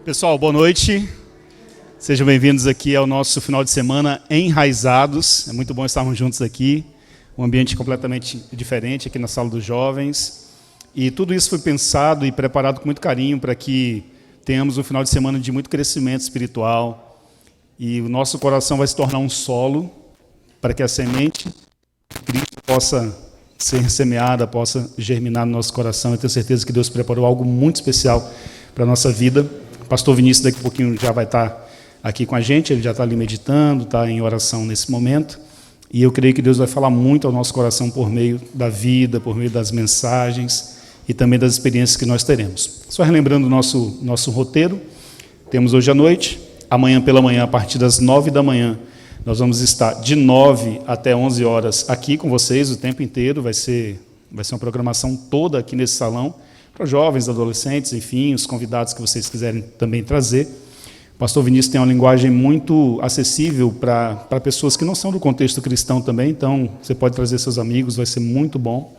Pessoal, boa noite. Sejam bem-vindos aqui ao nosso final de semana Enraizados. É muito bom estarmos juntos aqui. Um ambiente completamente diferente aqui na Sala dos Jovens. E tudo isso foi pensado e preparado com muito carinho para que tenhamos um final de semana de muito crescimento espiritual. E o nosso coração vai se tornar um solo para que a semente de Cristo possa ser semeada, possa germinar no nosso coração. Eu tenho certeza que Deus preparou algo muito especial para a nossa vida. O pastor Vinícius daqui a pouquinho já vai estar aqui com a gente, ele já está ali meditando, está em oração nesse momento. E eu creio que Deus vai falar muito ao nosso coração por meio da vida, por meio das mensagens e também das experiências que nós teremos. Só relembrando o nosso roteiro, temos hoje à noite, amanhã pela manhã, a partir das 9 da manhã, nós vamos estar de 9 até 11 horas aqui com vocês o tempo inteiro. Vai ser uma programação toda aqui nesse salão, para jovens, adolescentes, enfim, os convidados que vocês quiserem também trazer. O pastor Vinícius tem uma linguagem muito acessível para pessoas que não são do contexto cristão também, então você pode trazer seus amigos, vai ser muito bom.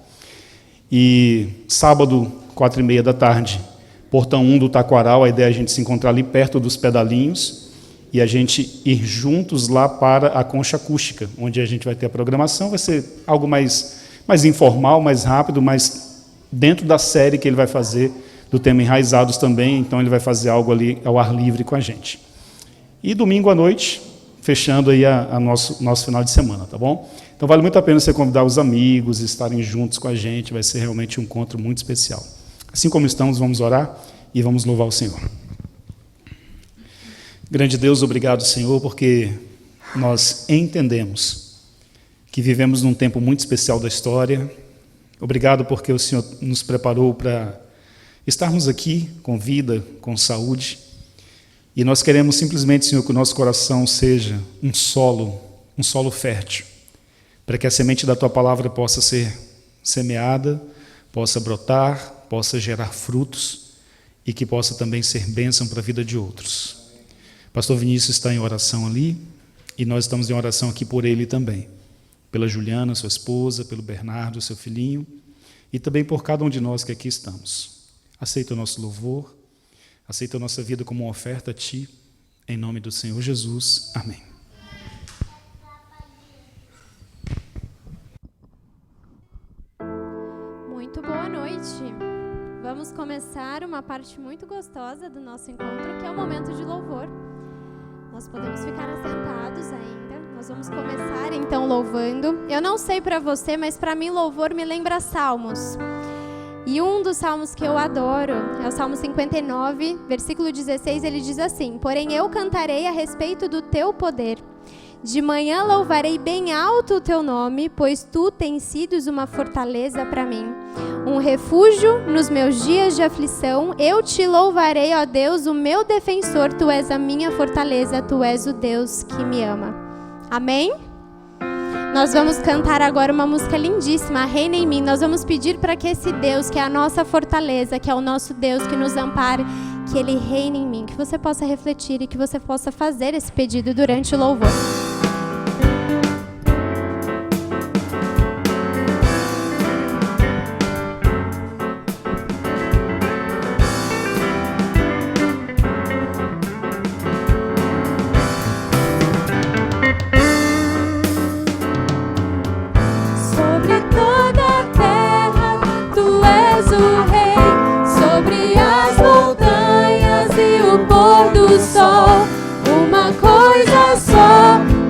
E sábado, 4h30 da tarde, portão 1 do Taquaral, a ideia é a gente se encontrar ali perto dos pedalinhos e a gente ir juntos lá para a concha acústica, onde a gente vai ter a programação. Vai ser algo mais informal, mais rápido, mas dentro da série que ele vai fazer do tema Enraizados também, então ele vai fazer algo ali ao ar livre com a gente. E domingo à noite, fechando aí a nosso final de semana, tá bom? Então vale muito a pena você convidar os amigos, estarem juntos com a gente, vai ser realmente um encontro muito especial. Assim como estamos, vamos orar e vamos louvar o Senhor. Grande Deus, obrigado, Senhor, porque nós entendemos que vivemos num tempo muito especial da história. Obrigado porque o Senhor nos preparou para estarmos aqui com vida, com saúde, e nós queremos simplesmente, Senhor, que o nosso coração seja um solo fértil, para que a semente da Tua Palavra possa ser semeada, possa brotar, possa gerar frutos, e que possa também ser bênção para a vida de outros. Pastor Vinícius está em oração ali, e nós estamos em oração aqui por ele também, pela Juliana, sua esposa, pelo Bernardo, seu filhinho, e também por cada um de nós que aqui estamos. Aceita o nosso louvor, aceita a nossa vida como uma oferta a Ti, em nome do Senhor Jesus. Amém. Muito boa noite. Vamos começar uma parte muito gostosa do nosso encontro, que é o momento de louvor. Nós podemos ficar assentados ainda. Nós vamos começar então louvando. Eu não sei para você, mas para mim louvor me lembra salmos. E um dos salmos que eu adoro é o Salmo 59, versículo 16, ele diz assim: porém eu cantarei a respeito do teu poder. De manhã louvarei bem alto o teu nome, pois tu tens sido uma fortaleza para mim, um refúgio nos meus dias de aflição. Eu te louvarei, ó Deus, o meu defensor, tu és a minha fortaleza, tu és o Deus que me ama. Amém? Nós vamos cantar agora uma música lindíssima, Reina em Mim. Nós vamos pedir para que esse Deus, que é a nossa fortaleza, que é o nosso Deus que nos ampare, que Ele reine em mim, que você possa refletir e que você possa fazer esse pedido durante o louvor. Uma coisa só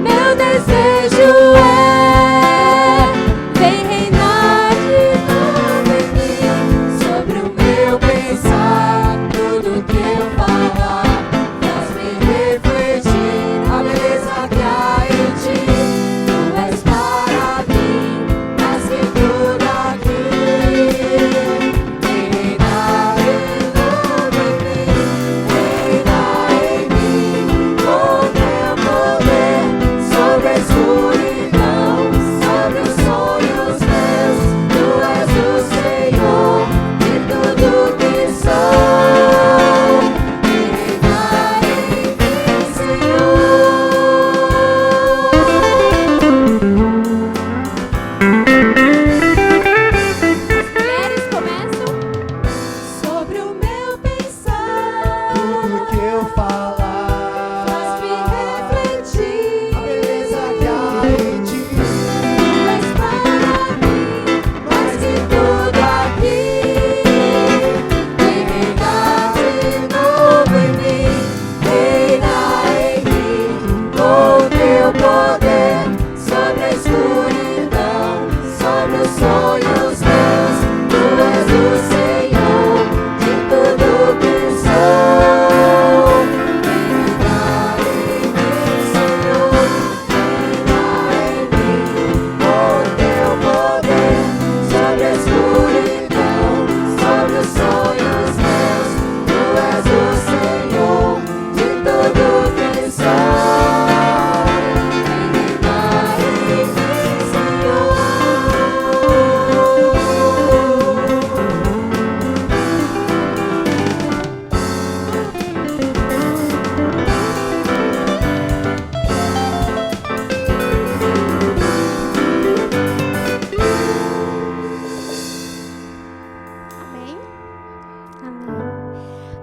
Amém.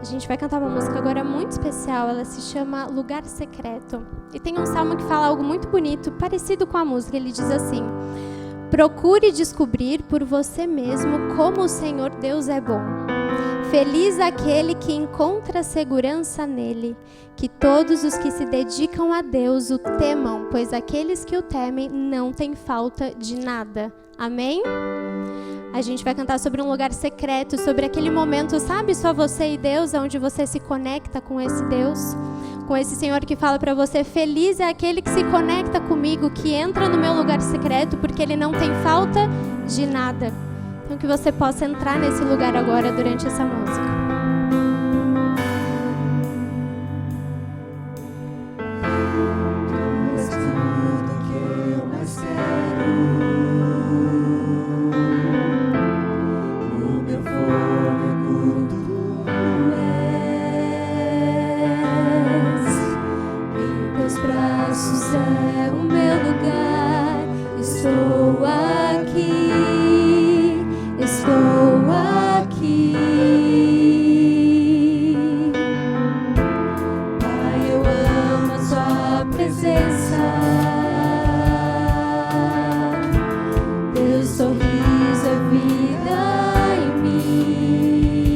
A gente vai cantar uma música agora muito especial, ela se chama Lugar Secreto. E tem um salmo que fala algo muito bonito, parecido com a música. Ele diz assim: procure descobrir por você mesmo como o Senhor Deus é bom. Feliz aquele que encontra segurança nele. Que todos os que se dedicam a Deus o temam, pois aqueles que o temem não têm falta de nada. Amém? A gente vai cantar sobre um lugar secreto, sobre aquele momento, sabe, só você e Deus, onde você se conecta com esse Deus, com esse Senhor que fala para você: feliz é aquele que se conecta comigo, que entra no meu lugar secreto, porque ele não tem falta de nada. Então que você possa entrar nesse lugar agora durante essa música. É o meu lugar, estou aqui, estou aqui. Pai, eu amo a sua presença, teu sorriso é vida em mim.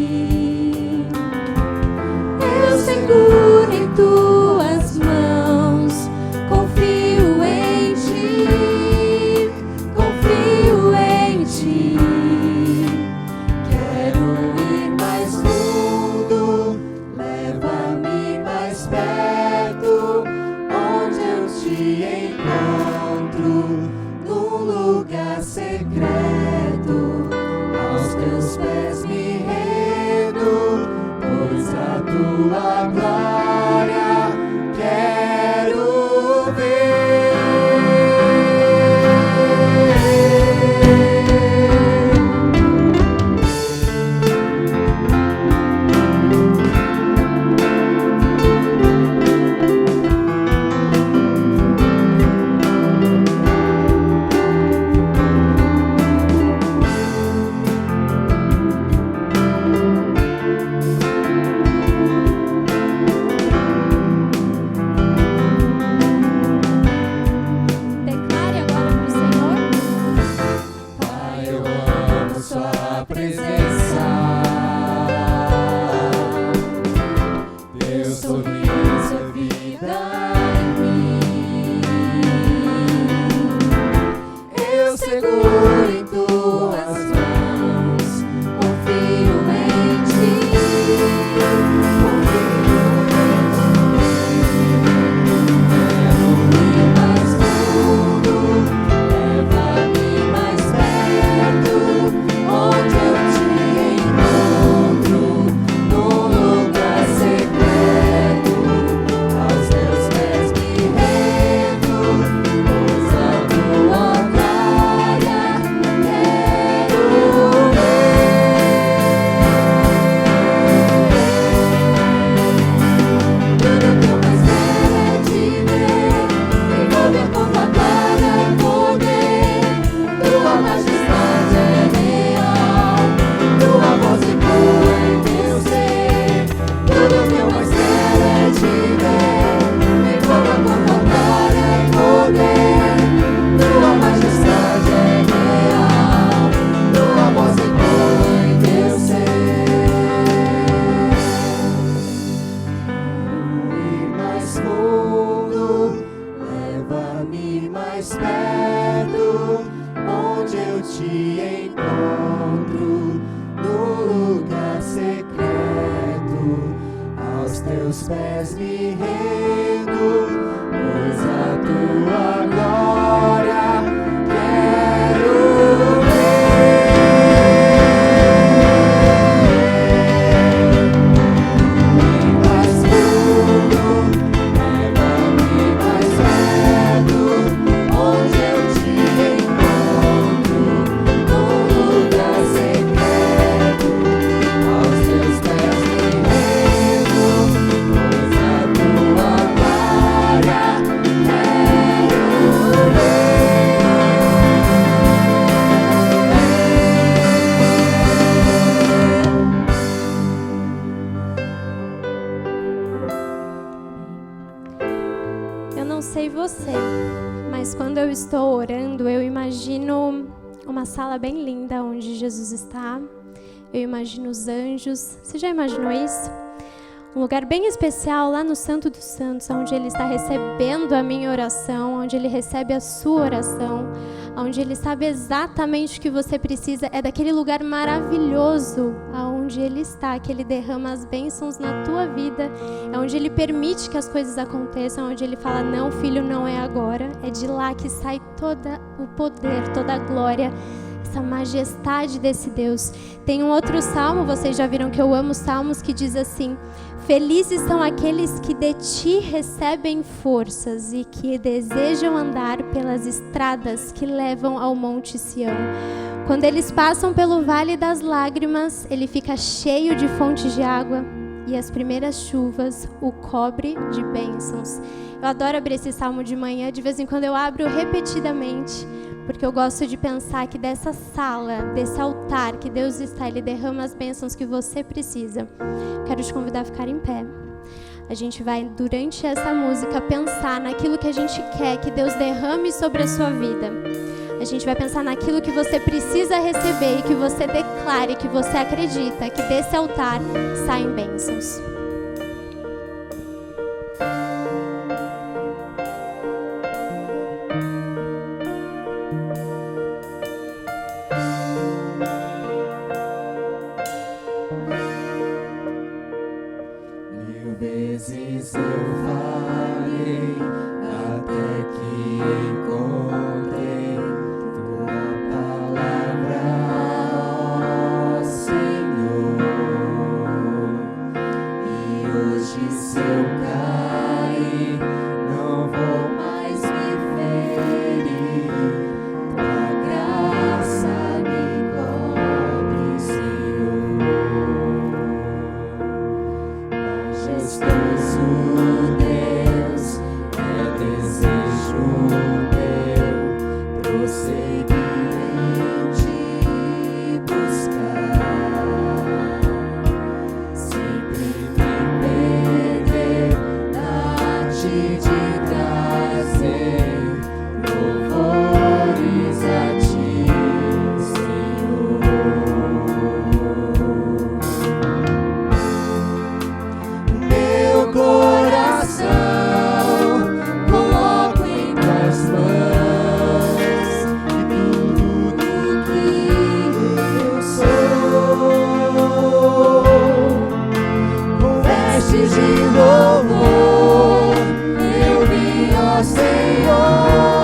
Eu seguro em tuas mãos, confio em ti. Quero ir mais fundo, leva-me mais perto, onde eu te encontro, num lugar secreto. Aos teus pés me rendo, pois a tua glória quero ver. Declare agora para o Senhor. Pai, eu amo sua presença, teu sorriso é vida em mim. Eu seguro em tuas mãos, confio em ti. Quero ir mais fundo, leva-me mais perto, onde eu te encontro, num lugar secreto. Aos teus pés me rendo, pois a tua glória quero ver. Tudo que eu mais quero é te ver, envolver com tua glória e poder. Tua majestade é real, tua voz ecoa em meu ser. Tudo que eu mais quero é te ver, envolver com tua glória e poder. Tua majestade é real, tua voz ecoa em meu ser. Quero ir mais fundo, leva-me mais perto, onde eu te encontro, no lugar secreto. Aos teus pés me rendo, pois a tua glória quero ver. Mais fundo, leva-me mais perto, onde eu te encontro, no lugar secreto. Aos teus pés me rendo, pois a tua glória quero você, mas quando eu estou orando, eu imagino uma sala bem linda onde Jesus está. Eu imagino os anjos. Você já imaginou isso? Um lugar bem especial lá no Santo dos Santos, onde Ele está recebendo a minha oração, onde Ele recebe a sua oração, onde Ele sabe exatamente o que você precisa. É daquele lugar maravilhoso aonde Ele está, que Ele derrama as bênçãos na tua vida, é onde Ele permite que as coisas aconteçam, onde Ele fala, não, filho, não é agora. É de lá que sai todo o poder, toda a glória, essa majestade desse Deus. Tem um outro salmo, vocês já viram que eu amo salmos, que diz assim: felizes são aqueles que de ti recebem forças e que desejam andar pelas estradas que levam ao Monte Sião. Quando eles passam pelo Vale das Lágrimas, ele fica cheio de fontes de água e as primeiras chuvas o cobre de bênçãos. Eu adoro abrir esse salmo de manhã, de vez em quando eu abro repetidamente, porque eu gosto de pensar que dessa sala, desse altar que Deus está, Ele derrama as bênçãos que você precisa. Quero te convidar a ficar em pé. A gente vai, durante essa música, pensar naquilo que a gente quer que Deus derrame sobre a sua vida. A gente vai pensar naquilo que você precisa receber e que você declare, que você acredita, que desse altar saem bênçãos. Vezes eu falei até que encontrei tua palavra, ó Senhor. E hoje se eu cair, não vou mais me ferir. Tua graça me cobre, Senhor. Majestoso Deus, é desejo meu prosseguir em te buscar, sempre me perder, dar-te de trazer louvores a ti, Senhor. Meu coração coloco em tuas mãos e tudo que eu sou, com vestes de louvor, eu vim, ó Senhor,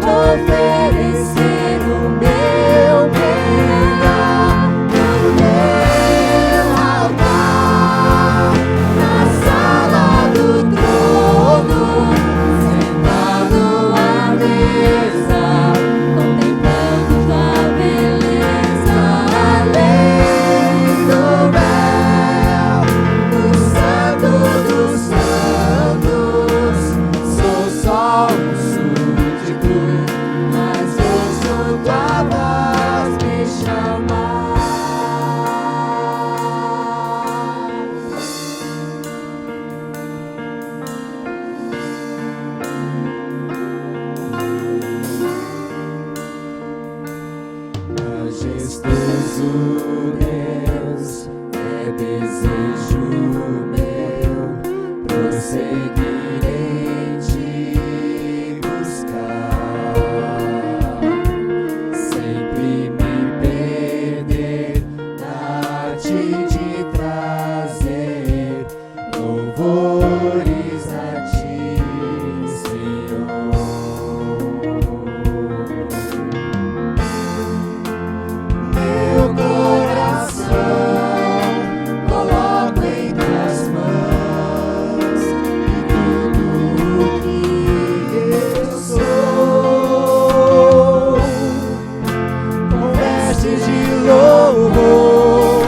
oferecer o meu melhor no teu altar. Na sala do trono, sentado à mesa, contemplando tua beleza, além do véu, no santo dos santos. Sou só um súdito, mas ouço tua voz me chamar. Majestoso Deus, é desejo meu prosseguir em te buscar, sempre me perder, dar-te de trazer louvores a ti, Senhor. Meu coração coloco em tuas mãos e tudo que eu sou, com vestes de louvor,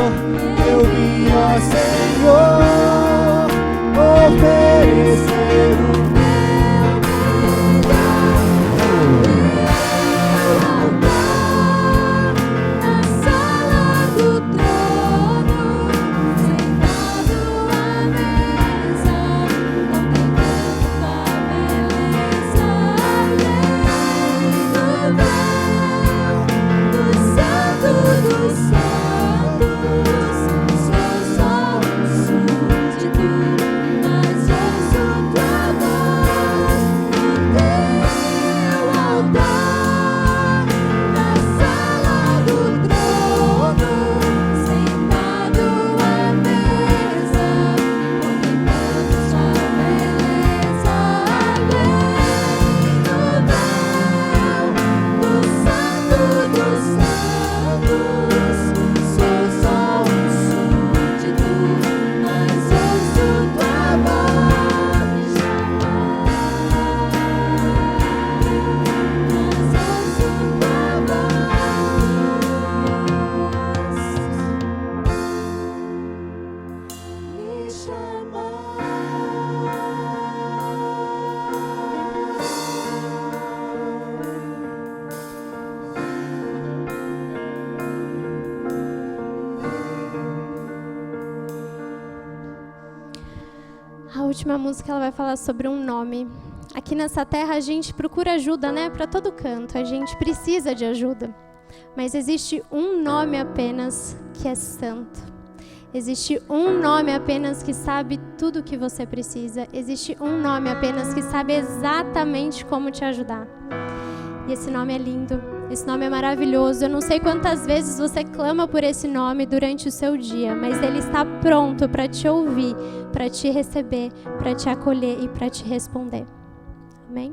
última música ela vai falar sobre um nome. Aqui nessa terra a gente procura ajuda, né? Para todo canto, a gente precisa de ajuda. Mas existe um nome apenas que é santo. Existe um nome apenas que sabe tudo o que você precisa. Existe um nome apenas que sabe exatamente como te ajudar. E esse nome é lindo, esse nome é maravilhoso. Eu não sei quantas vezes você clama por esse nome durante o seu dia, mas ele está pronto para te ouvir, para te receber, para te acolher e para te responder. Amém?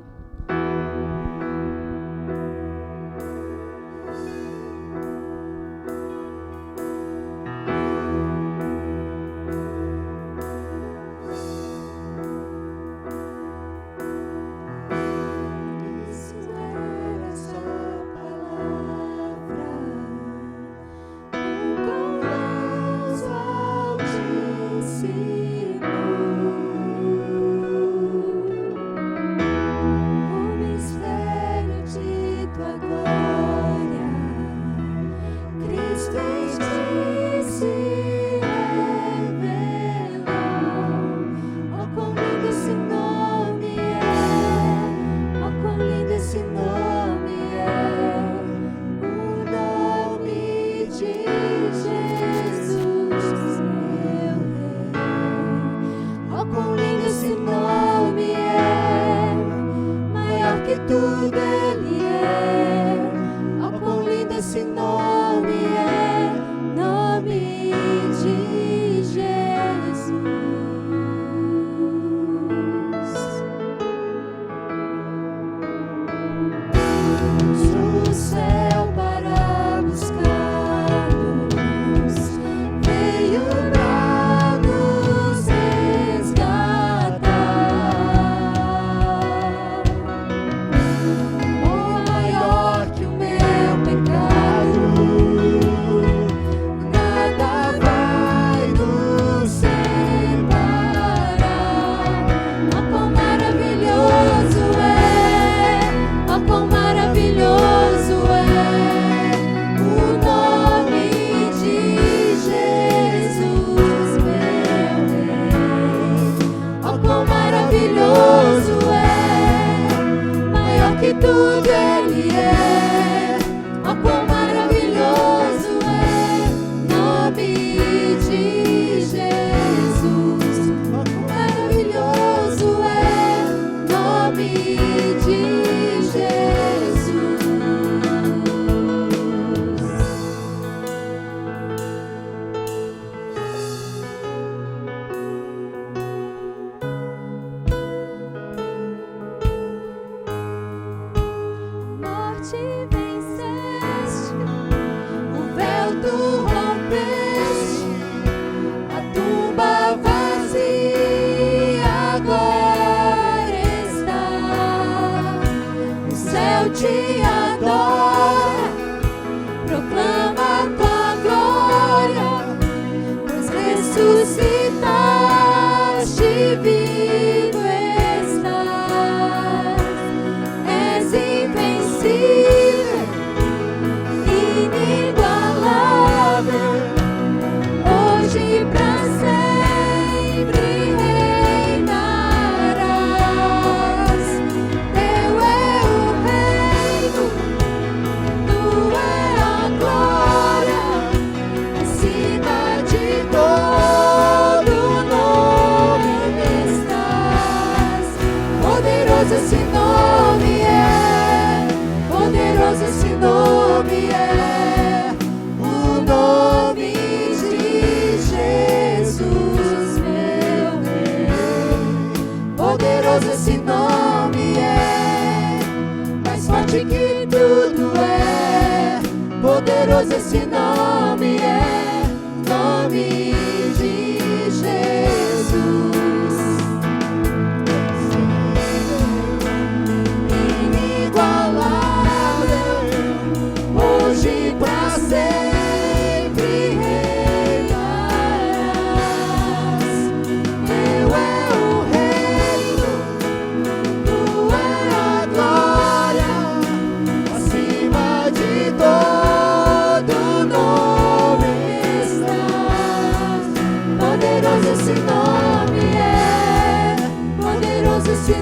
Acima de todo nome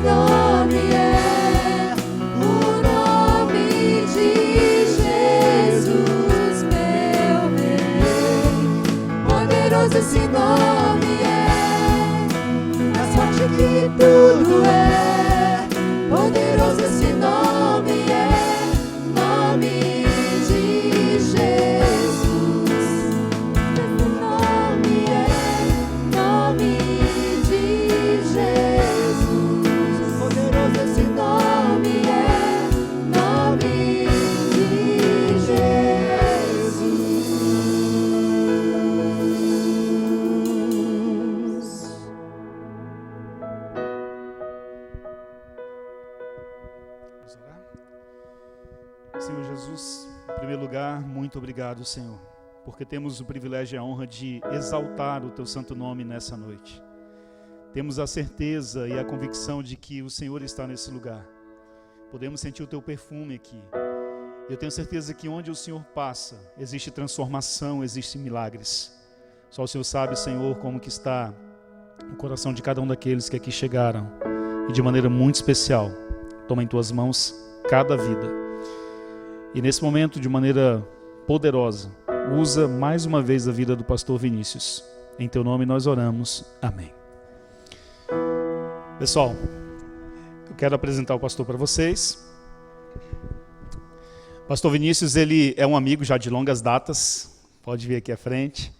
nome é o nome de Jesus, meu Rei. Poderoso esse nome é, mais forte que tudo é. Poderoso esse nome é, nome de Jesus. Esse nome é, nome de Jesus. Poderoso esse nome é, nome de Jesus. Vamos orar? Senhor Jesus, em primeiro lugar, muito obrigado, Senhor, porque temos o privilégio e a honra de exaltar o Teu santo nome nessa noite. Temos a certeza e a convicção de que o Senhor está nesse lugar. Podemos sentir o Teu perfume aqui. Eu tenho certeza que onde o Senhor passa, existe transformação, existem milagres. Só o Senhor sabe, Senhor, como que está o coração de cada um daqueles que aqui chegaram. E de maneira muito especial, toma em Tuas mãos cada vida. E nesse momento, de maneira poderosa, usa mais uma vez a vida do pastor Vinícius. Em Teu nome nós oramos. Amém. Pessoal, eu quero apresentar o pastor para vocês. O pastor Vinícius, ele é um amigo já de longas datas. Pode vir aqui à frente.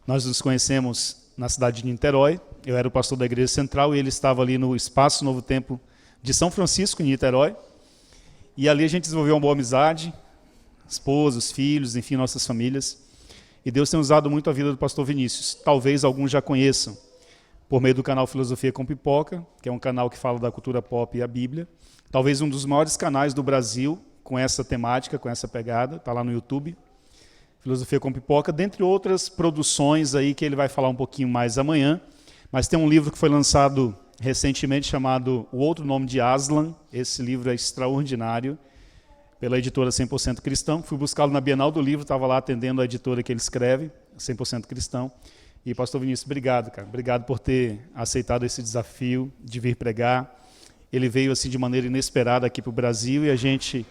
Nós nos conhecemos na cidade de Niterói. Eu era o pastor da Igreja Central e ele estava ali no Espaço Novo Tempo de São Francisco, em Niterói. E ali a gente desenvolveu uma boa amizade, esposa, os filhos, enfim, nossas famílias. E Deus tem usado muito a vida do pastor Vinícius. Talvez alguns já conheçam, por meio do canal Filosofia com Pipoca, que é um canal que fala da cultura pop e a Bíblia. Talvez um dos maiores canais do Brasil com essa temática, com essa pegada, está lá no YouTube. Filosofia com Pipoca, dentre outras produções aí que ele vai falar um pouquinho mais amanhã. Mas tem um livro que foi lançado recentemente chamado O Outro Nome de Aslan. Esse livro é extraordinário, pela editora 100% Cristão. Fui buscá-lo na Bienal do Livro, estava lá atendendo a editora que ele escreve, 100% Cristão. E, pastor Vinícius, obrigado, cara. Obrigado por ter aceitado esse desafio de vir pregar. Ele veio assim de maneira inesperada aqui para o Brasil e a gente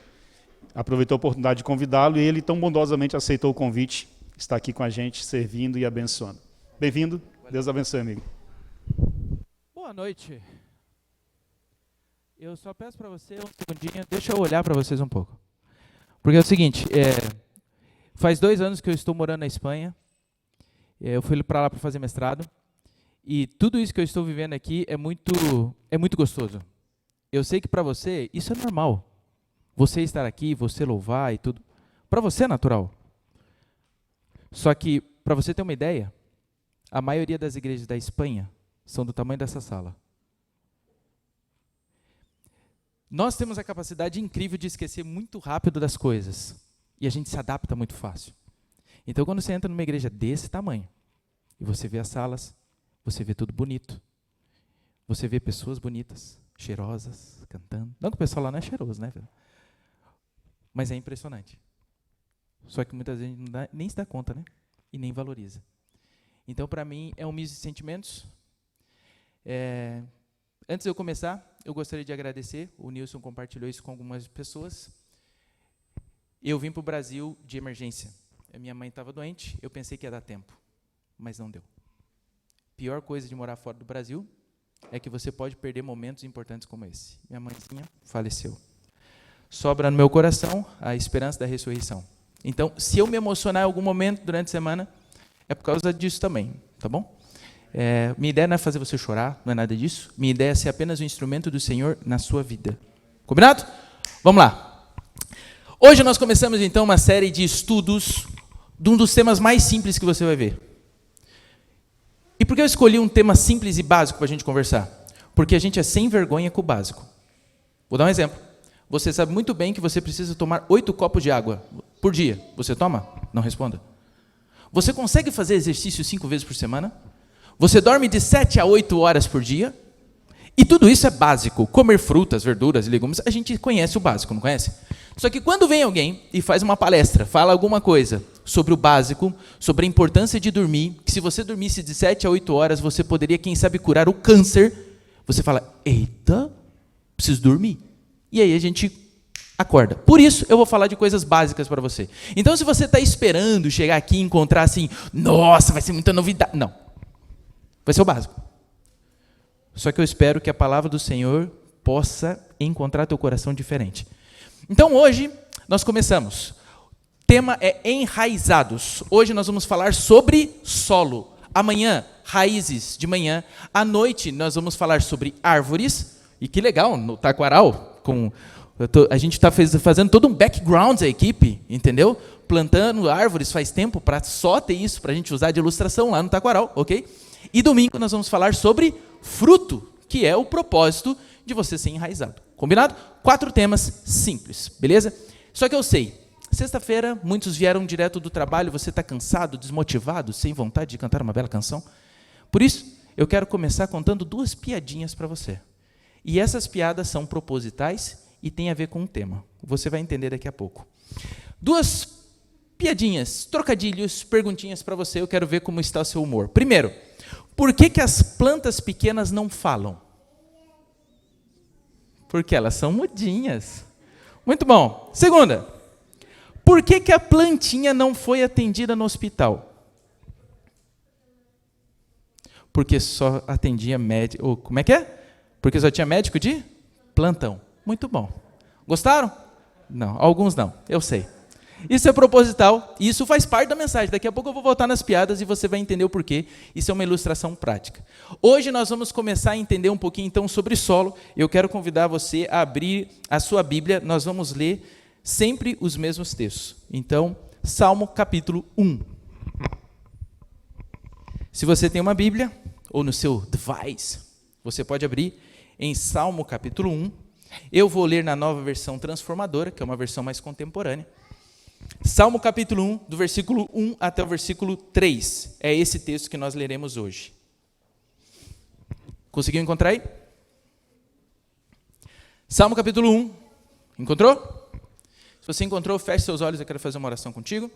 aproveitou a oportunidade de convidá-lo e ele tão bondosamente aceitou o convite, está aqui com a gente, servindo e abençoando. Bem-vindo. Deus abençoe, amigo. Boa noite. Eu só peço para você um segundinho, deixa eu olhar para vocês um pouco. Porque é o seguinte, faz 2 anos que eu estou morando na Espanha, eu fui para lá para fazer mestrado, e tudo isso que eu estou vivendo aqui é muito gostoso. Eu sei que para você isso é normal, você estar aqui, você louvar e tudo, para você é natural. Só que, para você ter uma ideia, a maioria das igrejas da Espanha são do tamanho dessa sala. Nós temos a capacidade incrível de esquecer muito rápido das coisas. E a gente se adapta muito fácil. Então, quando você entra numa igreja desse tamanho, e você vê as salas, você vê tudo bonito. Você vê pessoas bonitas, cheirosas, cantando. Não que o pessoal lá não é cheiroso, né? Mas é impressionante. Só que muitas vezes nem se dá conta, né? E nem valoriza. Então, para mim, é um misto de sentimentos. Antes de eu começar, eu gostaria de agradecer. O Nilson compartilhou isso com algumas pessoas. Eu vim para o Brasil de emergência. A minha mãe estava doente, eu pensei que ia dar tempo, mas não deu. Pior coisa de morar fora do Brasil é que você pode perder momentos importantes como esse. Minha mãezinha faleceu. Sobra no meu coração a esperança da ressurreição. Então, se eu me emocionar em algum momento durante a semana, é por causa disso também, tá bom? Minha ideia não é fazer você chorar, não é nada disso. Minha ideia é ser apenas um instrumento do Senhor na sua vida. Combinado? Vamos lá. Hoje nós começamos, então, uma série de estudos de um dos temas mais simples que você vai ver. E por que eu escolhi um tema simples e básico para a gente conversar? Porque a gente é sem vergonha com o básico. Vou dar um exemplo. Você sabe muito bem que você precisa tomar 8 copos de água por dia. Você toma? Não responda. Você consegue fazer exercício 5 vezes por semana? Você dorme de 7 a 8 horas por dia? E tudo isso é básico. Comer frutas, verduras e legumes, a gente conhece o básico, não conhece? Só que quando vem alguém e faz uma palestra, fala alguma coisa sobre o básico, sobre a importância de dormir, que se você dormisse de 7 a 8 horas, você poderia, quem sabe, curar o câncer, você fala, eita, preciso dormir. E aí a gente acorda. Por isso, eu vou falar de coisas básicas para você. Então, se você está esperando chegar aqui e encontrar assim, nossa, vai ser muita novidade. Não. Vai ser o básico. Só que eu espero que a palavra do Senhor possa encontrar teu coração diferente. Então, hoje, nós começamos. O tema é enraizados. Hoje nós vamos falar sobre solo. Amanhã, raízes de manhã. À noite, nós vamos falar sobre árvores. E que legal, no Taquaral, a gente está fazendo todo um background da equipe, entendeu? Plantando árvores faz tempo para só ter isso, para a gente usar de ilustração lá no Taquaral, ok? E domingo nós vamos falar sobre fruto, que é o propósito de você ser enraizado. Combinado? 4 temas simples, beleza? Só que eu sei, sexta-feira muitos vieram direto do trabalho, você está cansado, desmotivado, sem vontade de cantar uma bela canção. Por isso, eu quero começar contando 2 piadinhas para você. E essas piadas são propositais e tem a ver com um tema. Você vai entender daqui a pouco. 2 piadinhas, trocadilhos, perguntinhas para você. Eu quero ver como está o seu humor. Primeiro, por que as plantas pequenas não falam? Porque elas são mudinhas. Muito bom. Segunda, por que a plantinha não foi atendida no hospital? Porque só atendia médico. Como é que é? Porque só tinha médico de plantão. Muito bom. Gostaram? Não, alguns não, eu sei. Isso é proposital e isso faz parte da mensagem. Daqui a pouco eu vou voltar nas piadas e você vai entender o porquê. Isso é uma ilustração prática. Hoje nós vamos começar a entender um pouquinho então sobre solo. Eu quero convidar você a abrir a sua Bíblia. Nós vamos ler sempre os mesmos textos. Então, Salmo capítulo 1. Se você tem uma Bíblia ou no seu device, você pode abrir em Salmo capítulo 1. Eu vou ler na nova versão transformadora, que é uma versão mais contemporânea. Salmo capítulo 1, do versículo 1 até o versículo 3. É esse texto que nós leremos hoje. Conseguiu encontrar aí? Salmo capítulo 1. Encontrou? Se você encontrou, feche seus olhos, eu quero fazer uma oração contigo.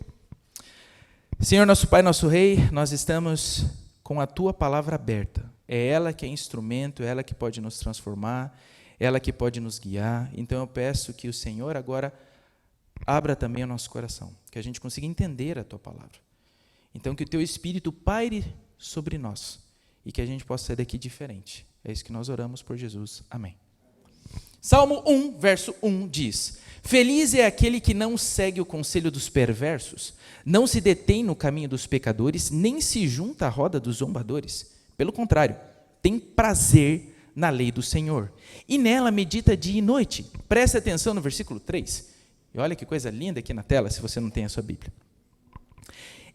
Senhor, nosso Pai, nosso Rei, nós estamos com a Tua palavra aberta. É ela que é instrumento, é ela que pode nos transformar, ela que pode nos guiar. Então eu peço que o Senhor agora abra também o nosso coração, que a gente consiga entender a Tua palavra. Então que o Teu Espírito paire sobre nós e que a gente possa sair daqui diferente. É isso que nós oramos por Jesus. Amém. Salmo 1, verso 1 diz: Feliz é aquele que não segue o conselho dos perversos, não se detém no caminho dos pecadores, nem se junta à roda dos zombadores. Pelo contrário, tem prazer na lei do Senhor, e nela medita dia e noite. Preste atenção no versículo 3. E olha que coisa linda aqui na tela, se você não tem a sua Bíblia.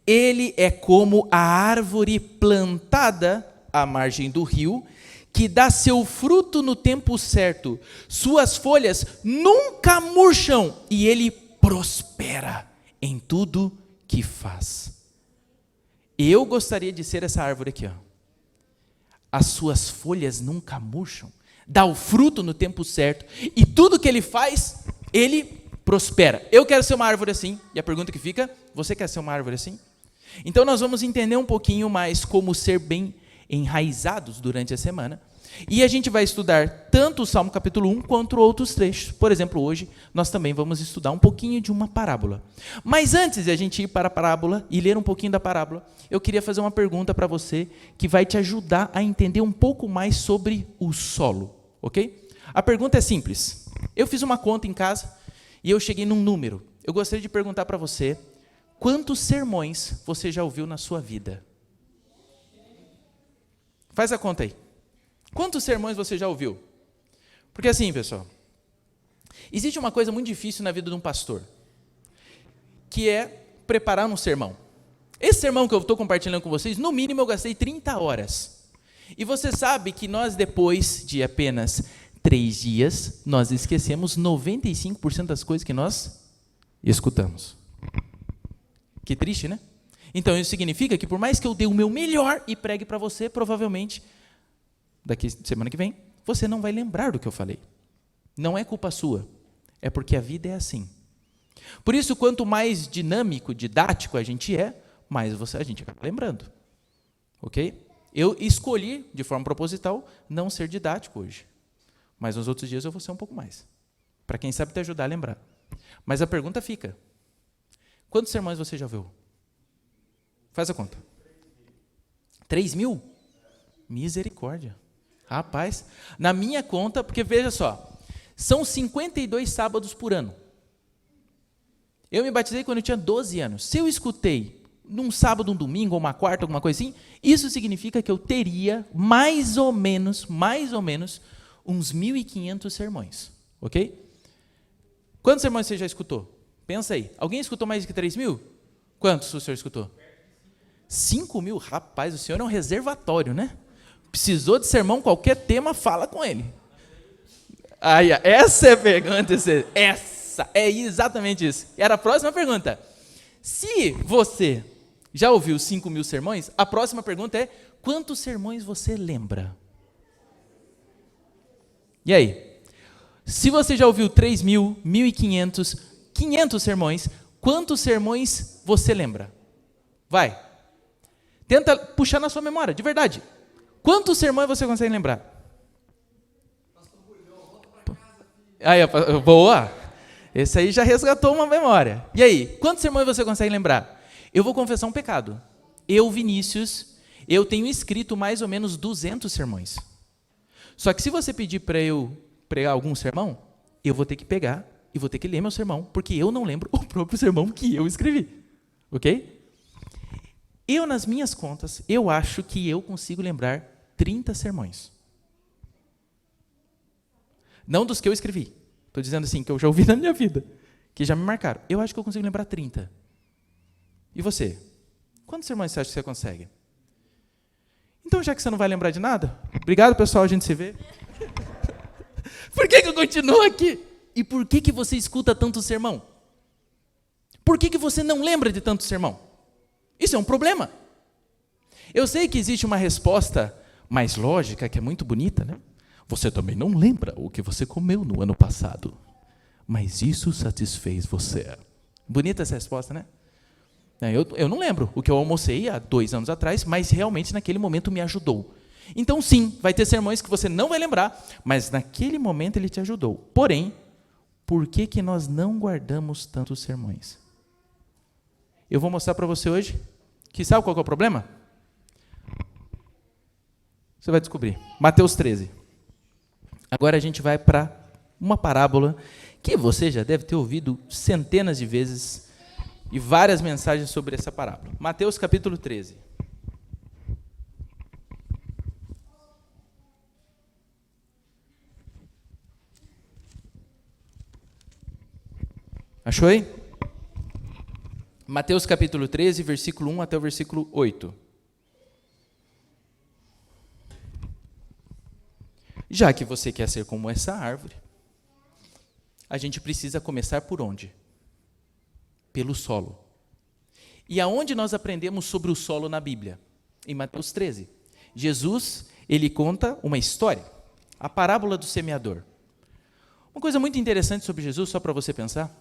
Ele é como a árvore plantada à margem do rio, que dá seu fruto no tempo certo. Suas folhas nunca murcham, e ele prospera em tudo que faz. Eu gostaria de ser essa árvore aqui, ó. As suas folhas nunca murcham, dá o fruto no tempo certo, e tudo que ele faz, ele prospera. Eu quero ser uma árvore assim, e a pergunta que fica, você quer ser uma árvore assim? Então nós vamos entender um pouquinho mais como ser bem enraizados durante a semana, e a gente vai estudar tanto o Salmo capítulo 1 quanto outros trechos. Por exemplo, hoje nós também vamos estudar um pouquinho de uma parábola. Mas antes de a gente ir para a parábola e ler um pouquinho da parábola, eu queria fazer uma pergunta para você que vai te ajudar a entender um pouco mais sobre o solo, ok? A pergunta é simples. Eu fiz uma conta em casa e eu cheguei num número. Eu gostaria de perguntar para você, quantos sermões você já ouviu na sua vida? Faz a conta aí. Quantos sermões você já ouviu? Porque assim, pessoal, existe uma coisa muito difícil na vida de um pastor, que é preparar um sermão. Esse sermão que eu estou compartilhando com vocês, no mínimo eu gastei 30 horas. E você sabe que nós, depois de apenas 3 dias, nós esquecemos 95% das coisas que nós escutamos. Que triste, né? Então isso significa que por mais que eu dê o meu melhor e pregue para você, provavelmente daqui semana que vem, você não vai lembrar do que eu falei. Não é culpa sua, é porque a vida é assim. Por isso, quanto mais dinâmico, didático a gente é, mais a gente acaba lembrando. Ok? Eu escolhi, de forma proposital, não ser didático hoje. mas nos outros dias eu vou ser um pouco mais. Para quem sabe te ajudar a lembrar. Mas a pergunta fica, quantos sermões você já ouviu? Faz a conta. 3.000? Misericórdia. Rapaz, na minha conta, porque veja só, são 52 sábados por ano. Eu me batizei quando eu tinha 12 anos. Se eu escutei num sábado, um domingo, ou uma quarta, alguma coisa assim, isso significa que eu teria mais ou menos, uns 1.500 sermões. Ok? Quantos sermões você já escutou? Pensa aí. Alguém escutou mais de 3.000? Quantos o senhor escutou? 5.000? Rapaz, o senhor é um reservatório, né? Precisou de sermão, qualquer tema, fala com ele. Aí, essa é a pergunta. Essa é exatamente isso. Era a próxima pergunta. Se você já ouviu 5.000 sermões, a próxima pergunta é, quantos sermões você lembra? E aí? Se você já ouviu 3.000, 1.500, 500 sermões, quantos sermões você lembra? Vai. Tenta puxar na sua memória, de verdade. Quantos sermões você consegue lembrar? Aí, boa. Esse aí já resgatou uma memória. E aí, quantos sermões você consegue lembrar? Eu vou confessar um pecado. Eu, Vinícius, eu tenho escrito mais ou menos 200 sermões. Só que se você pedir para eu pregar algum sermão, eu vou ter que pegar e vou ter que ler meu sermão, porque eu não lembro o próprio sermão que eu escrevi. Ok? Eu, nas minhas contas, eu acho que eu consigo lembrar 30 sermões. Não dos que eu escrevi. Estou dizendo assim, que eu já ouvi na minha vida, que já me marcaram. Eu acho que eu consigo lembrar 30. E você? Quantos sermões você acha que você consegue? Então, já que você não vai lembrar de nada, obrigado, pessoal, a gente se vê. Por que eu continuo aqui? E por que você escuta tanto sermão? Por que você não lembra de tanto sermão? Isso é um problema. Eu sei que existe uma resposta mais lógica, que é muito bonita, né? Você também não lembra o que você comeu no ano passado, mas isso satisfez você. Bonita essa resposta, né? Eu não lembro o que eu almocei há 2 anos atrás, mas realmente naquele momento me ajudou. Então sim, vai ter sermões que você não vai lembrar, mas naquele momento ele te ajudou. Porém, por que nós não guardamos tantos sermões? Eu vou mostrar para você hoje, que sabe qual que é o problema? Você vai descobrir. Mateus 13. Agora a gente vai para uma parábola que você já deve ter ouvido centenas de vezes e várias mensagens sobre essa parábola. Mateus capítulo 13. Achou aí? Mateus capítulo 13, versículo 1 até o versículo 8. Já que você quer ser como essa árvore, a gente precisa começar por onde? Pelo solo. E aonde nós aprendemos sobre o solo na Bíblia? Em Mateus 13. Jesus, ele conta uma história, a parábola do semeador. Uma coisa muito interessante sobre Jesus, só para você pensar,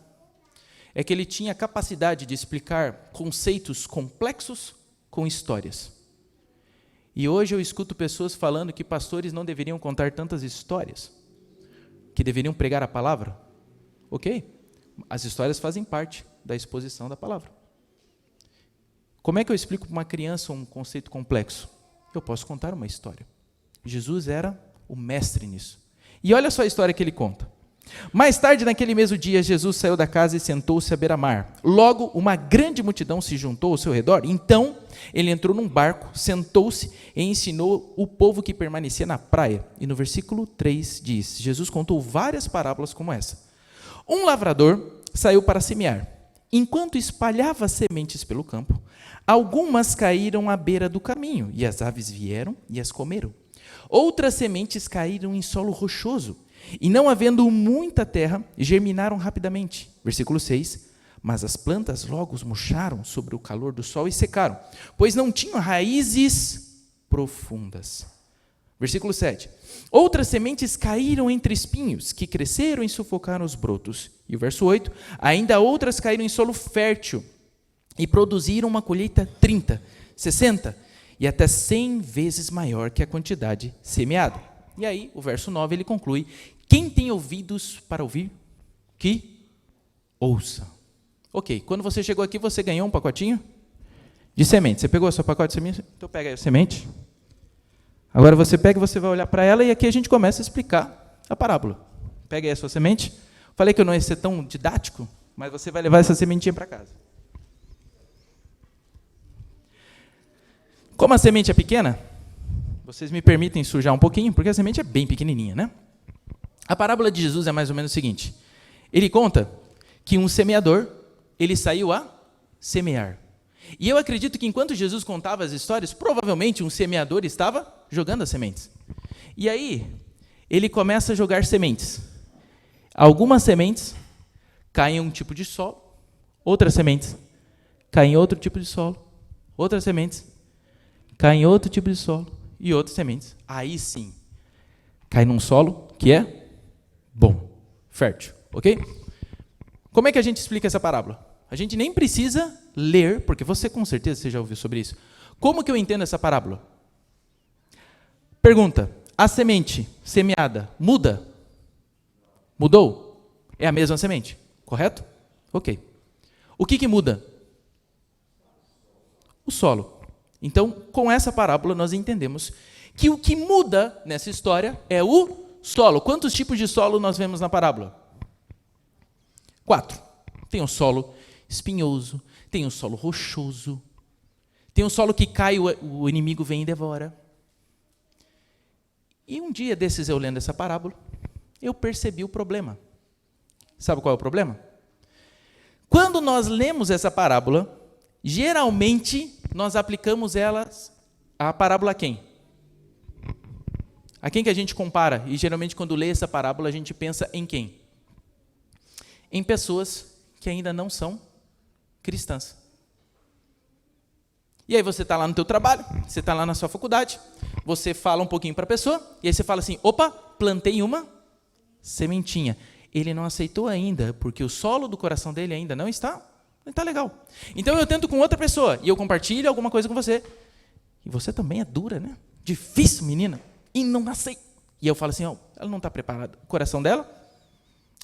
é que ele tinha a capacidade de explicar conceitos complexos com histórias. E hoje eu escuto pessoas falando que pastores não deveriam contar tantas histórias, que deveriam pregar a palavra. Ok? As histórias fazem parte da exposição da palavra. Como é que eu explico para uma criança um conceito complexo? Eu posso contar uma história. Jesus era o mestre nisso. E olha só a história que ele conta. Mais tarde, naquele mesmo dia, Jesus saiu da casa e sentou-se à beira-mar. Logo, uma grande multidão se juntou ao seu redor. Então, ele entrou num barco, sentou-se e ensinou o povo que permanecia na praia. E no versículo 3 diz, Jesus contou várias parábolas como essa. Um lavrador saiu para semear. Enquanto espalhava sementes pelo campo, algumas caíram à beira do caminho, e as aves vieram e as comeram. Outras sementes caíram em solo rochoso, e não havendo muita terra, germinaram rapidamente. Versículo 6. Mas as plantas logo murcharam sob o calor do sol e secaram, pois não tinham raízes profundas. Versículo 7. Outras sementes caíram entre espinhos, que cresceram e sufocaram os brotos. E o verso 8. Ainda outras caíram em solo fértil e produziram uma colheita 30, 60 e até 100 vezes maior que a quantidade semeada. E aí, o verso 9, ele conclui: quem tem ouvidos para ouvir, que ouça. Ok, quando você chegou aqui, você ganhou um pacotinho de semente. Você pegou o seu pacote de semente? Então pega aí a semente. Agora você pega e você vai olhar para ela, e aqui a gente começa a explicar a parábola. Pega aí a sua semente. Falei que eu não ia ser tão didático, mas você vai levar essa sementinha para casa. Como a semente é pequena, vocês me permitem sujar um pouquinho, porque a semente é bem pequenininha, né? A parábola de Jesus é mais ou menos o seguinte. Ele conta que um semeador, ele saiu a semear. E eu acredito que enquanto Jesus contava as histórias, provavelmente um semeador estava jogando as sementes. E aí, ele começa a jogar sementes. Algumas sementes caem em um tipo de solo, outras sementes caem em outro tipo de solo, outras sementes caem em outro tipo de solo e outras sementes. Aí sim, cai num solo que é bom, fértil, ok? Como é que a gente explica essa parábola? A gente nem precisa ler, porque você com certeza você já ouviu sobre isso. Como que eu entendo essa parábola? Pergunta: a semente semeada muda? Mudou? É a mesma semente, correto? Ok. O que muda? O solo. Então, com essa parábola, nós entendemos que o que muda nessa história é o solo. Quantos tipos de solo nós vemos na parábola? 4. Tem o solo espinhoso, tem o solo rochoso, tem o solo que cai, o inimigo vem e devora. E um dia desses, eu lendo essa parábola, eu percebi o problema. Sabe qual é o problema? Quando nós lemos essa parábola, geralmente nós aplicamos a parábola a quem? A quem que a gente compara? E geralmente quando lê essa parábola a gente pensa em quem? Em pessoas que ainda não são cristãs. E aí você está lá no teu trabalho, você está lá na sua faculdade, você fala um pouquinho para a pessoa, e aí você fala assim: opa, plantei uma sementinha. Ele não aceitou ainda, porque o solo do coração dele ainda não está legal. Então eu tento com outra pessoa, e eu compartilho alguma coisa com você. E você também é dura, né? Difícil, menina. E não aceita. E eu falo assim: ó, ela não está preparada. O coração dela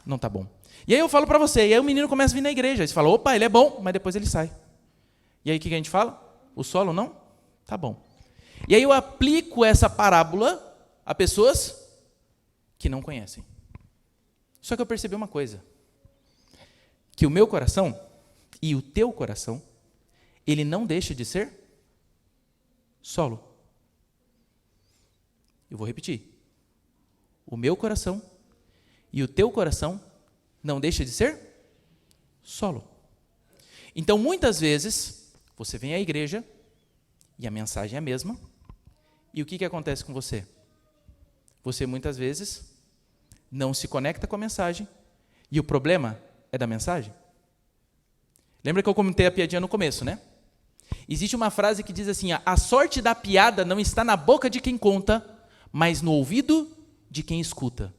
não está bom. E aí eu falo para você, e aí o menino começa a vir na igreja. Aí você fala: opa, ele é bom, mas depois ele sai. E aí o que a gente fala? O solo não? Tá bom. E aí eu aplico essa parábola a pessoas que não conhecem. Só que eu percebi uma coisa, que o meu coração e o teu coração, ele não deixa de ser solo. Eu vou repetir. O meu coração e o teu coração não deixa de ser solo. Então, muitas vezes, você vem à igreja e a mensagem é a mesma, e o que acontece com você? Você, muitas vezes, não se conecta com a mensagem, e o problema é da mensagem. Lembra que eu comentei a piadinha no começo, né? Existe uma frase que diz assim: a sorte da piada não está na boca de quem conta, mas no ouvido de quem escuta.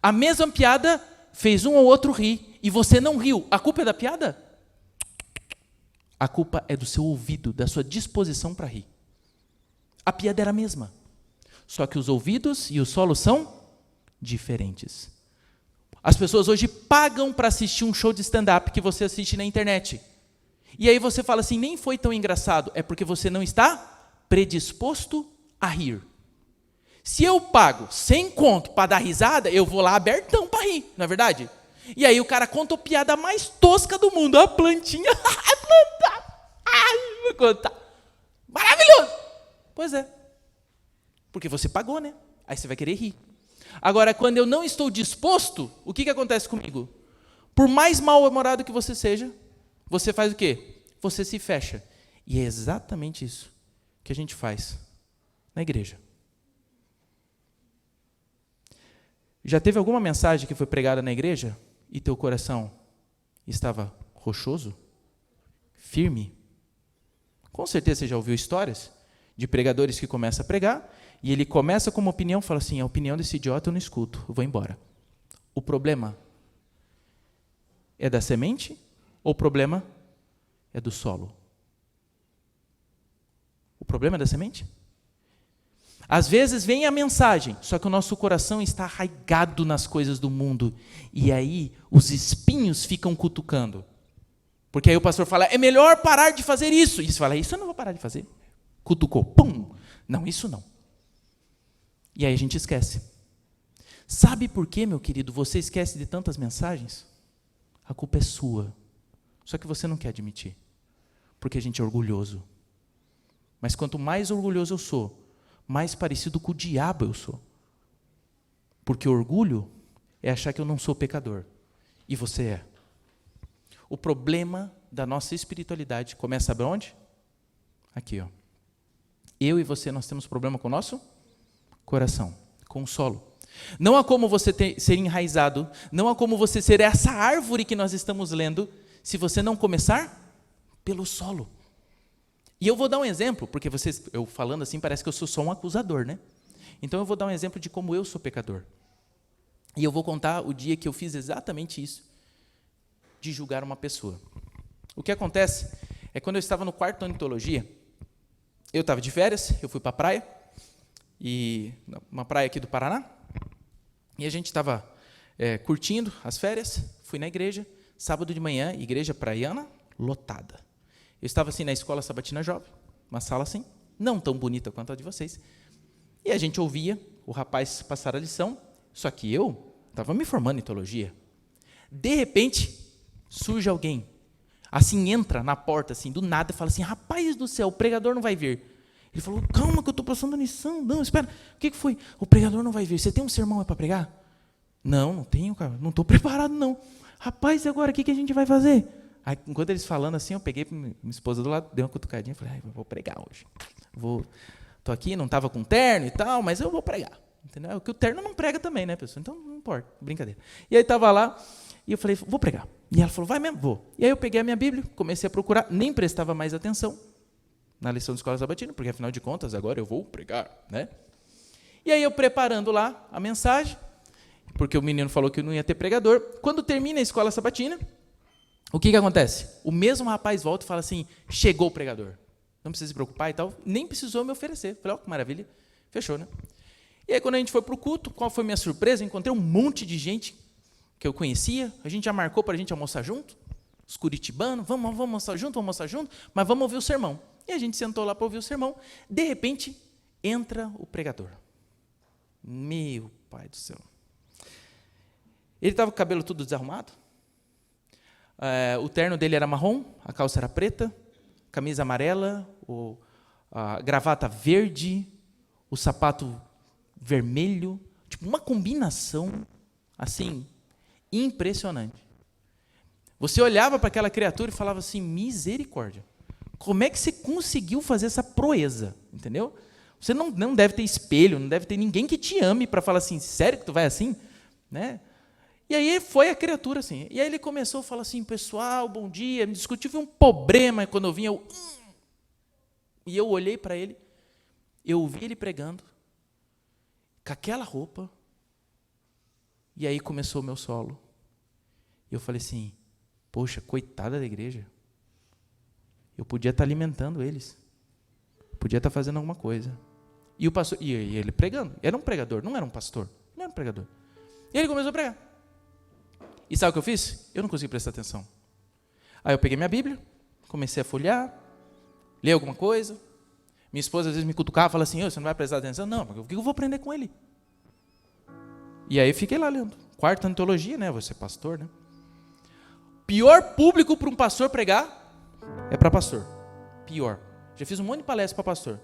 A mesma piada fez um ou outro rir, e você não riu. A culpa é da piada? A culpa é do seu ouvido, da sua disposição para rir. A piada era a mesma, só que os ouvidos e o solo são diferentes. As pessoas hoje pagam para assistir um show de stand-up que você assiste na internet. E aí você fala assim: nem foi tão engraçado. É porque você não está predisposto a rir. Se eu pago 100 conto para dar risada, eu vou lá abertão para rir, não é verdade? E aí o cara conta a piada mais tosca do mundo. A plantinha, a planta, ai, vou contar. Maravilhoso! Pois é. Porque você pagou, né? Aí você vai querer rir. Agora, quando eu não estou disposto, o que acontece comigo? Por mais mal-humorado que você seja, você faz o quê? Você se fecha. E é exatamente isso que a gente faz na igreja. Já teve alguma mensagem que foi pregada na igreja e teu coração estava rochoso? Firme? Com certeza você já ouviu histórias de pregadores que começam a pregar e ele começa com uma opinião e fala assim: a opinião desse idiota eu não escuto, eu vou embora. O problema é da semente ou o problema é do solo? O problema é da semente? Às vezes vem a mensagem, só que o nosso coração está arraigado nas coisas do mundo. E aí os espinhos ficam cutucando. Porque aí o pastor fala, é melhor parar de fazer isso. E você fala, isso eu não vou parar de fazer. Cutucou, pum. Não, isso não. E aí a gente esquece. Sabe por quê, meu querido, você esquece de tantas mensagens? A culpa é sua. Só que você não quer admitir. Porque a gente é orgulhoso. Mas quanto mais orgulhoso eu sou, mais parecido com o diabo eu sou. Porque orgulho é achar que eu não sou pecador. E você é. O problema da nossa espiritualidade começa por onde? Aqui, ó. Eu e você, nós temos problema com o nosso coração, com o solo. Não há como você ser enraizado, não há como você ser essa árvore que nós estamos lendo, se você não começar pelo solo. E eu vou dar um exemplo, porque eu falando assim parece que eu sou só um acusador, né? Então eu vou dar um exemplo de como eu sou pecador. E eu vou contar o dia que eu fiz exatamente isso, de julgar uma pessoa. O que acontece é quando eu estava no 4º ano de teologia, eu estava de férias, eu fui para a praia, uma praia aqui do Paraná, e a gente estava curtindo as férias, fui na igreja, sábado de manhã, igreja praiana, lotada. Eu estava assim na escola sabatina jovem, uma sala assim, não tão bonita quanto a de vocês, e a gente ouvia o rapaz passar a lição, só que eu estava me formando em teologia. De repente, surge alguém, assim entra na porta, assim, do nada, e fala assim, rapaz do céu, o pregador não vai vir. Ele falou, calma que eu estou passando a lição. Não, espera, o que foi? O pregador não vai vir, você tem um sermão para pregar? Não tenho, cara, não estou preparado não. Rapaz, e agora, o que a gente vai fazer? Aí, enquanto eles falando assim, eu peguei minha esposa do lado, dei uma cutucadinha, falei, eu vou pregar hoje. Estou aqui, não estava com terno e tal, mas eu vou pregar. Entendeu? Porque o terno não prega também, né, pessoal? Então, não importa, brincadeira. E aí estava lá, e eu falei, vou pregar. E ela falou, vai mesmo? Vou. E aí eu peguei a minha Bíblia, comecei a procurar, nem prestava mais atenção na lição de escola sabatina, porque afinal de contas, agora eu vou pregar, né? E aí eu preparando lá a mensagem, porque o menino falou que não ia ter pregador. Quando termina a escola sabatina, o que acontece? O mesmo rapaz volta e fala assim, chegou o pregador. Não precisa se preocupar e tal. Nem precisou me oferecer. Falei, ó, que maravilha. Fechou, né? E aí, quando a gente foi para o culto, qual foi a minha surpresa? Eu encontrei um monte de gente que eu conhecia. A gente já marcou para a gente almoçar junto. Os curitibanos, vamos almoçar junto, mas vamos ouvir o sermão. E a gente sentou lá para ouvir o sermão. De repente, entra o pregador. Meu pai do céu. Ele estava com o cabelo tudo desarrumado. O terno dele era marrom, a calça era preta, camisa amarela, a gravata verde, o sapato vermelho, tipo uma combinação assim impressionante. Você olhava para aquela criatura e falava assim, misericórdia, como é que você conseguiu fazer essa proeza, entendeu? Você não deve ter espelho, não deve ter ninguém que te ame para falar assim, sério que tu vai assim, né? E aí foi a criatura assim. E aí ele começou a falar assim, pessoal, bom dia, me discutiu um problema, e quando eu vim, e eu olhei para ele, eu ouvi ele pregando, com aquela roupa, e aí começou o meu solo. E eu falei assim, poxa, coitada da igreja, eu podia estar alimentando eles, podia estar fazendo alguma coisa. E o pastor, e ele pregando, era um pregador, não era um pastor, não era um pregador. E ele começou a pregar. E sabe o que eu fiz? Eu não consegui prestar atenção. Aí eu peguei minha Bíblia, comecei a folhear, ler alguma coisa. Minha esposa às vezes me cutucava e falava assim, você não vai prestar atenção? Não, porque o que eu vou aprender com ele? E aí fiquei lá lendo. 4º ano de teologia, né? Vou ser pastor, né? Pior público para um pastor pregar é para pastor. Pior. Já fiz um monte de palestra para pastor.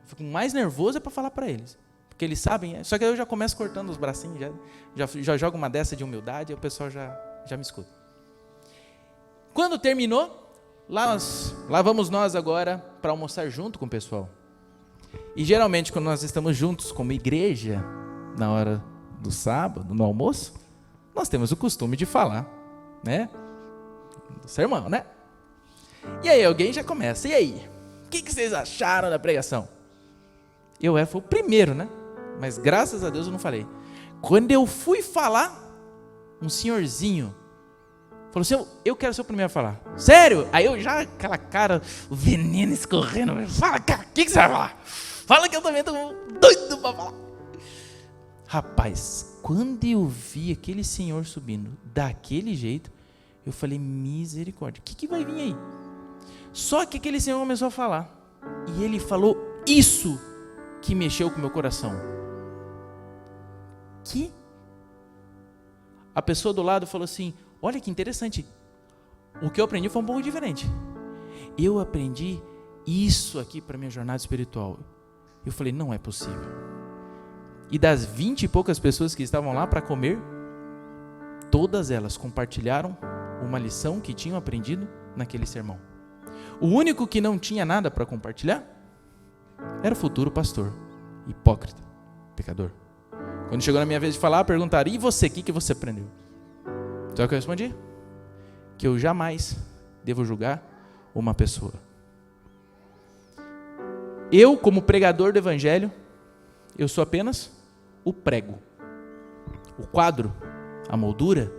Eu fico mais nervoso é para falar para eles. Porque eles sabem, só que aí eu já começo cortando os bracinhos, já jogo uma dessa de humildade e o pessoal já me escuta. Quando terminou, lá vamos nós agora para almoçar junto com o pessoal. E geralmente quando nós estamos juntos como igreja, na hora do sábado, no almoço, nós temos o costume de falar, né? Do sermão, né? E aí alguém já começa, e aí? O que vocês acharam da pregação? Foi o primeiro, né? Mas graças a Deus eu não falei. Quando eu fui falar, um senhorzinho falou assim, eu quero ser o primeiro a falar. Sério? Aí eu já, aquela cara, o veneno escorrendo, fala, cara, o que você vai falar? Fala que eu também tô doido para falar. Rapaz, quando eu vi aquele senhor subindo daquele jeito, eu falei, misericórdia, o que vai vir aí? Só que aquele senhor começou a falar. E ele falou isso que mexeu com o meu coração. Que? A pessoa do lado falou assim, olha que interessante. O que eu aprendi foi um pouco diferente. Eu aprendi isso aqui para minha jornada espiritual. Eu falei, não é possível. E das 20 e poucas pessoas que estavam lá para comer, todas elas compartilharam uma lição que tinham aprendido naquele sermão. O único que não tinha nada para compartilhar era o futuro pastor, hipócrita, pecador. Quando chegou na minha vez de falar, perguntaram, e você, o que você aprendeu? Sabe o que eu respondi? Que eu jamais devo julgar uma pessoa. Eu, como pregador do evangelho, eu sou apenas o prego. O quadro, a moldura,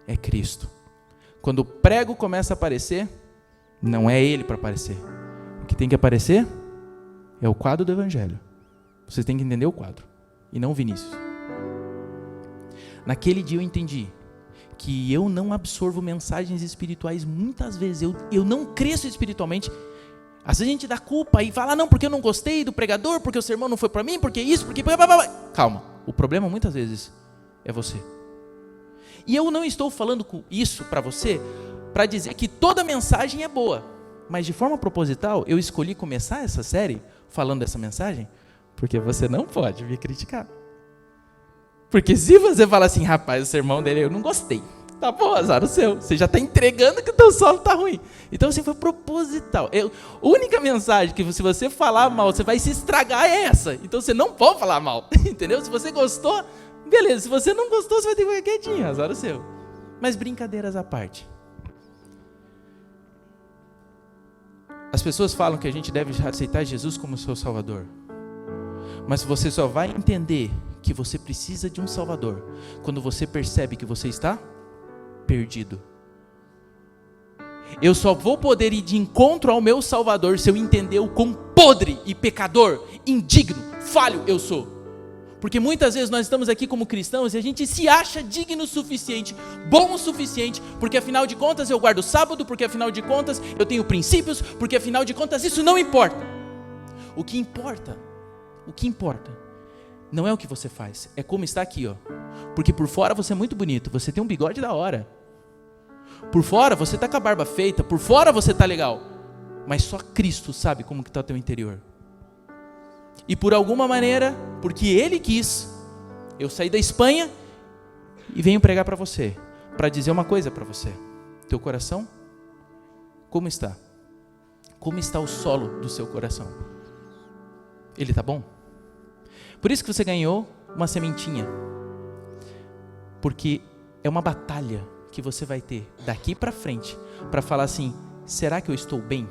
é Cristo. Quando o prego começa a aparecer, não é ele para aparecer. O que tem que aparecer é o quadro do evangelho. Você tem que entender o quadro, e não o Vinícius. Naquele dia eu entendi que eu não absorvo mensagens espirituais muitas vezes. Eu não cresço espiritualmente. Às vezes a gente dá culpa e fala, não, porque eu não gostei do pregador, porque o sermão não foi para mim, porque isso, porque... Calma, o problema muitas vezes é você. E eu não estou falando com isso para você para dizer que toda mensagem é boa, mas de forma proposital eu escolhi começar essa série falando dessa mensagem porque você não pode me criticar. Porque se você fala assim, rapaz, o sermão dele eu não gostei, tá bom, azar o seu, você já está entregando que o teu solo está ruim. Então assim, foi proposital. A única mensagem que se você falar mal, você vai se estragar é essa. Então você não pode falar mal, entendeu? Se você gostou, beleza. Se você não gostou, você vai ter que ficar quietinho, azar o seu. Mas brincadeiras à parte. As pessoas falam que a gente deve aceitar Jesus como seu Salvador. Mas você só vai entender que você precisa de um Salvador quando você percebe que você está perdido. Eu só vou poder ir de encontro ao meu Salvador se eu entender o quão podre e pecador, indigno, falho eu sou. Porque muitas vezes nós estamos aqui como cristãos e a gente se acha digno o suficiente, bom o suficiente, porque afinal de contas eu guardo o sábado, porque afinal de contas eu tenho princípios, porque afinal de contas isso não importa. O que importa não é o que você faz, é como está aqui, ó. Porque por fora você é muito bonito, você tem um bigode da hora. Por fora você está com a barba feita, por fora você está legal. Mas só Cristo sabe como que está o teu interior. E por alguma maneira, porque Ele quis, eu saí da Espanha e venho pregar para você, para dizer uma coisa para você. Teu coração, como está? Como está o solo do seu coração? Ele está bom? Por isso que você ganhou uma sementinha. Porque é uma batalha que você vai ter daqui para frente, para falar assim, será que eu estou bem?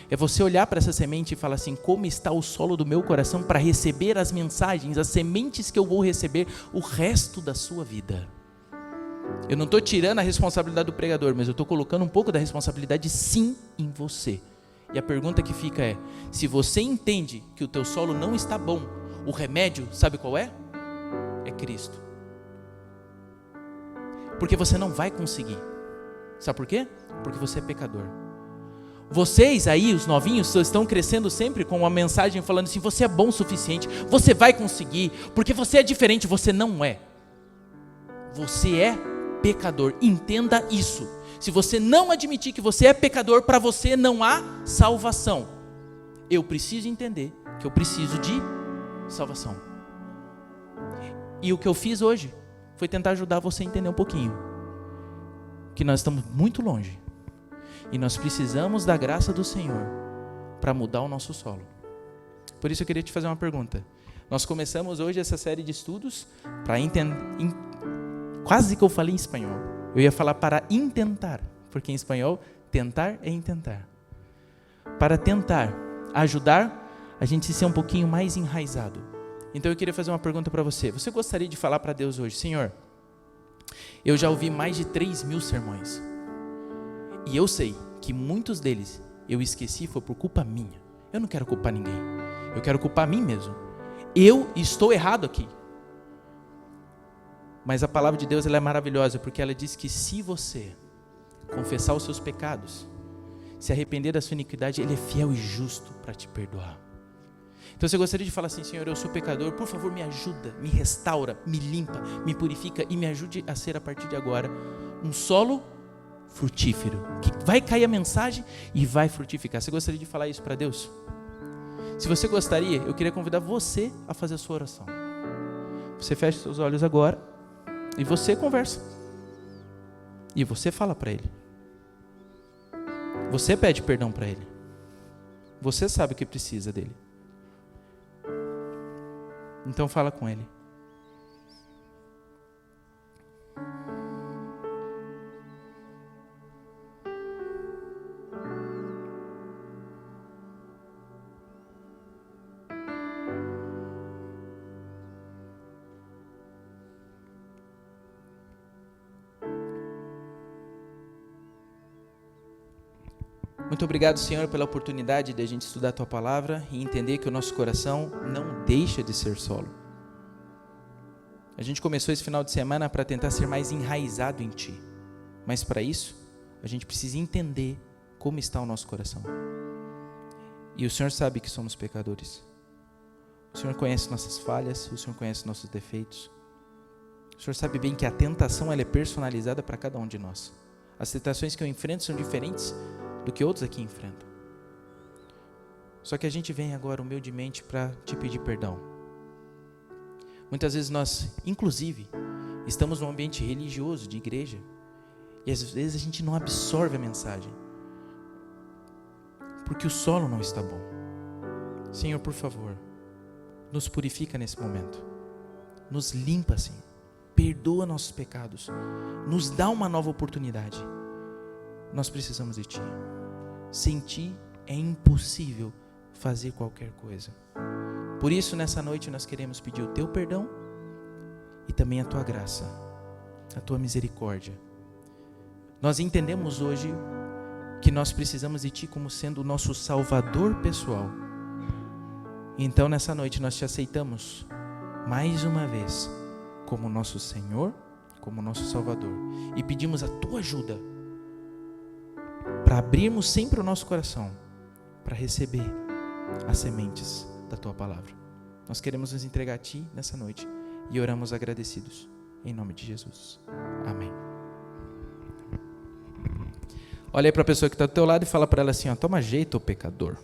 É você olhar para essa semente e falar assim, como está o solo do meu coração para receber as mensagens, as sementes que eu vou receber o resto da sua vida. Eu não estou tirando a responsabilidade do pregador, mas eu estou colocando um pouco da responsabilidade sim em você. E a pergunta que fica é, se você entende que o teu solo não está bom, o remédio, sabe qual é? É Cristo. Porque você não vai conseguir. Sabe por quê? Porque você é pecador. Vocês aí, os novinhos, estão crescendo sempre com uma mensagem falando assim, você é bom o suficiente, você vai conseguir, porque você é diferente, você não é. Você é pecador, entenda isso. Se você não admitir que você é pecador, para você não há salvação. Eu preciso entender que eu preciso de salvação. E o que eu fiz hoje foi tentar ajudar você a entender um pouquinho que nós estamos muito longe e nós precisamos da graça do Senhor para mudar o nosso solo. Por isso eu queria te fazer uma pergunta. Nós começamos hoje essa série de estudos para entender, quase que eu falei em espanhol. Eu ia falar para intentar, porque em espanhol tentar é intentar. Para tentar ajudar a gente ser um pouquinho mais enraizado. Então eu queria fazer uma pergunta para você. Você gostaria de falar para Deus hoje, Senhor, eu já ouvi mais de 3.000 sermões. E eu sei que muitos deles eu esqueci, foi por culpa minha. Eu não quero culpar ninguém. Eu quero culpar a mim mesmo. Eu estou errado aqui. Mas a palavra de Deus ela é maravilhosa, porque ela diz que se você confessar os seus pecados, se arrepender da sua iniquidade, Ele é fiel e justo para te perdoar. Então você gostaria de falar assim: Senhor, eu sou pecador, por favor me ajuda, me restaura, me limpa, me purifica e me ajude a ser a partir de agora um solo frutífero, que vai cair a mensagem e vai frutificar. Você gostaria de falar isso para Deus? Se você gostaria, eu queria convidar você a fazer a sua oração. Você fecha seus olhos agora e você conversa. E você fala para Ele. Você pede perdão para Ele. Você sabe o que precisa dEle. Então fala com Ele. Muito obrigado, Senhor, pela oportunidade de a gente estudar a Tua Palavra e entender que o nosso coração não deixa de ser solo. A gente começou esse final de semana para tentar ser mais enraizado em Ti. Mas para isso, a gente precisa entender como está o nosso coração. E o Senhor sabe que somos pecadores. O Senhor conhece nossas falhas, o Senhor conhece nossos defeitos. O Senhor sabe bem que a tentação ela é personalizada para cada um de nós. As tentações que eu enfrento são diferentes do que outros aqui enfrentam. Só que a gente vem agora humildemente para te pedir perdão. Muitas vezes nós, inclusive, estamos num ambiente religioso, de igreja, e às vezes a gente não absorve a mensagem, porque o solo não está bom. Senhor, por favor, nos purifica nesse momento, nos limpa, Senhor, perdoa nossos pecados, nos dá uma nova oportunidade. Nós precisamos de Ti. Sem Ti é impossível fazer qualquer coisa. Por isso, nessa noite, nós queremos pedir o Teu perdão e também a Tua graça, a Tua misericórdia. Nós entendemos hoje que nós precisamos de Ti como sendo o nosso Salvador pessoal. Então, nessa noite, nós Te aceitamos mais uma vez como nosso Senhor, como nosso Salvador. E pedimos a Tua ajuda para abrirmos sempre o nosso coração para receber as sementes da Tua Palavra. Nós queremos nos entregar a Ti nessa noite e oramos agradecidos, em nome de Jesus. Amém. Olha aí para a pessoa que está do teu lado e fala para ela assim: ó, toma jeito, ô pecador.